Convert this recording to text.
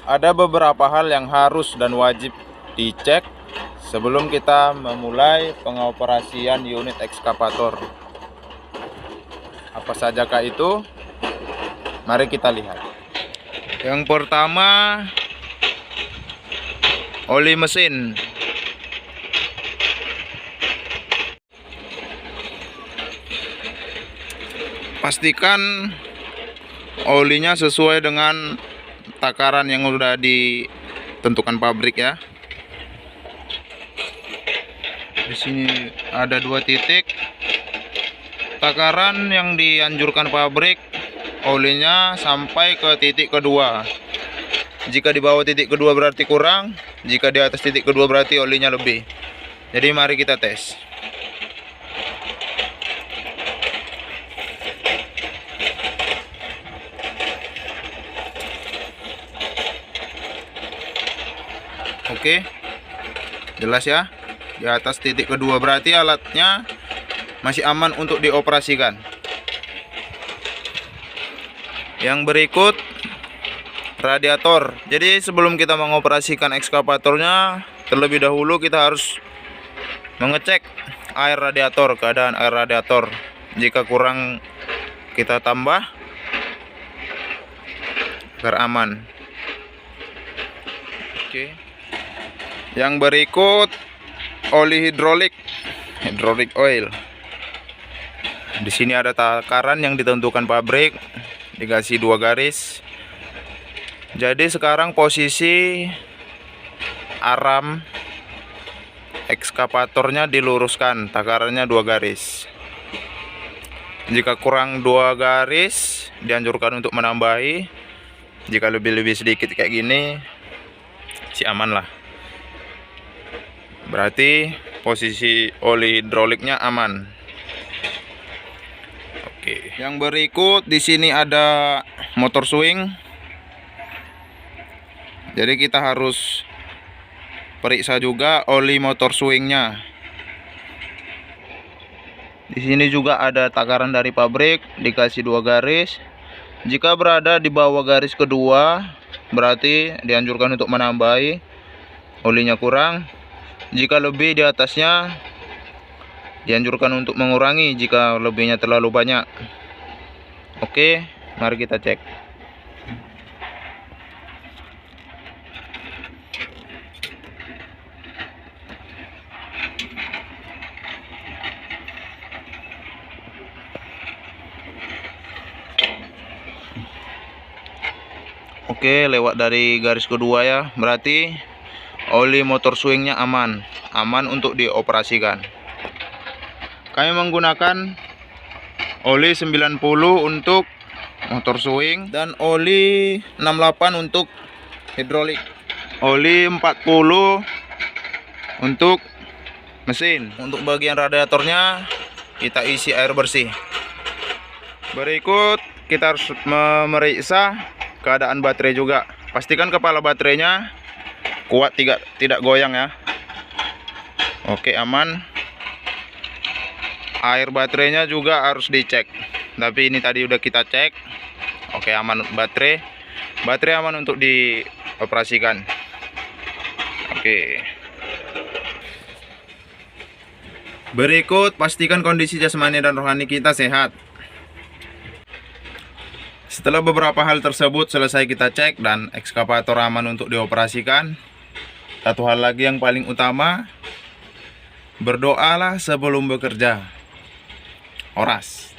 Ada beberapa hal yang harus dan wajib dicek sebelum kita memulai pengoperasian unit ekskavator. Apa sajakah itu? Mari kita lihat. Yang pertama, oli mesin. Pastikan olinya sesuai dengan takaran yang sudah ditentukan pabrik ya. Di sini ada 2 titik. Takaran yang dianjurkan pabrik olinya sampai ke titik kedua. Jika di bawah titik kedua berarti kurang, jika di atas titik kedua berarti olinya lebih. Jadi mari kita tes. Oke, jelas ya. Di atas titik kedua berarti alatnya masih aman untuk dioperasikan. Yang berikut, radiator. Jadi sebelum kita mengoperasikan ekskavatornya, terlebih dahulu kita harus mengecek air radiator, keadaan air radiator. Jika kurang kita tambah agar aman. Oke. Yang berikut, oli hidrolik, hydraulic oil. Di sini ada takaran yang ditentukan pabrik, dikasih 2 garis. Jadi sekarang posisi arm ekskavatornya diluruskan, takarannya 2 garis. Jika kurang 2 garis, dianjurkan untuk menambahi. Jika lebih sedikit kayak gini, si aman lah. Berarti posisi oli hidroliknya aman. Oke. Yang berikut di sini ada motor swing. Jadi kita harus periksa juga oli motor swingnya. Di sini juga ada takaran dari pabrik, dikasih 2 garis. Jika berada di bawah garis kedua, berarti dianjurkan untuk menambahi. Olinya kurang. Jika lebih di atasnya, dianjurkan untuk mengurangi jika lebihnya terlalu banyak. Oke, mari kita cek. Oke, lewat dari garis kedua ya, berarti oli motor swingnya aman untuk dioperasikan. Kami menggunakan oli 90 untuk motor swing dan oli 68 untuk hidrolik. Oli 40 untuk mesin. Untuk bagian radiatornya kita isi air bersih. Berikut kita harus memeriksa keadaan baterai juga. Pastikan kepala baterainya kuat, tidak goyang ya. Oke, aman. Air baterainya juga harus dicek, tapi ini tadi udah kita cek. Oke, aman. Baterai aman untuk dioperasikan. Oke. Berikut, pastikan kondisi jasmani dan rohani kita sehat. Setelah beberapa hal tersebut selesai kita cek dan ekskavator aman untuk dioperasikan, satu hal lagi yang paling utama, berdoalah sebelum bekerja. Oras.